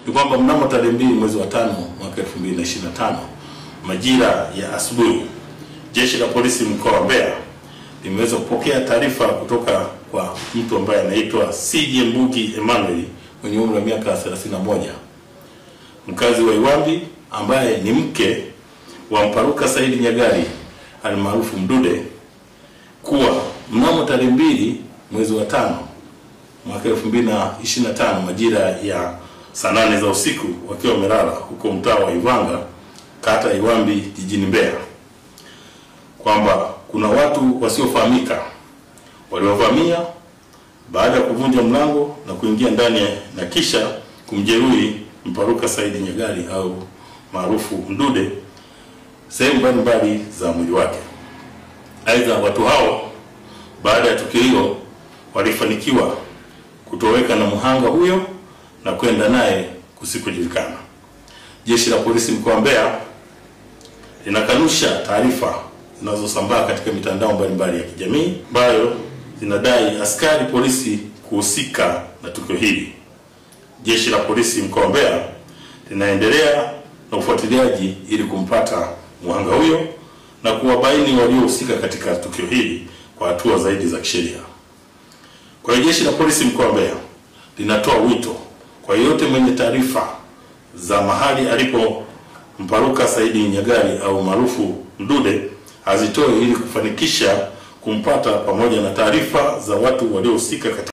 Ni kwamba mnamo tarehe 2 mwezi wa 5 mwaka 2025 majira ya asubuhi, Jeshi la Polisi mkoa wa Mbeya limeweza kupokea taarifa kutoka kwa mtu ambaye anaitwa CJ Mbugi Emmanuel mwenye umri wa miaka 31, mkazi wa Iwambi, ambaye ni mke wa Mparuka Saidi Nyagali almaarufu Mdude, kuwa mnamo tarehe 2 mwezi wa 5 mwaka 2025 majira ya saa 8 za usiku, wakiwa wamelala huko mtaa wa Ivanga, kata Iwambi, jijini Mbeya, kwamba kuna watu wasiofahamika waliovamia baada ya kuvunja mlango na kuingia ndani na kisha kumjeruhi Mparuka Saidi Nyagali au maarufu Mdude sehemu mbalimbali za mwili wake. Aidha, watu hao baada ya tukio hilo walifanikiwa kutoweka na mhanga huyo na kwenda naye kusikojulikana. Jeshi la Polisi mkoa wa Mbeya linakanusha taarifa zinazosambaa katika mitandao mbalimbali ya kijamii ambayo zinadai askari polisi kuhusika na tukio hili. Jeshi la Polisi mkoa wa Mbeya linaendelea na ufuatiliaji ili kumpata mhanga huyo na kuwabaini waliohusika katika tukio hili kwa hatua zaidi za kisheria. Kwa hiyo Jeshi la Polisi mkoa wa Mbeya linatoa wito kwa yeyote mwenye taarifa za mahali alipo Mparuka Saidi Nyagali au maarufu Mdude azitoe ili kufanikisha kumpata, pamoja na taarifa za watu waliohusika katika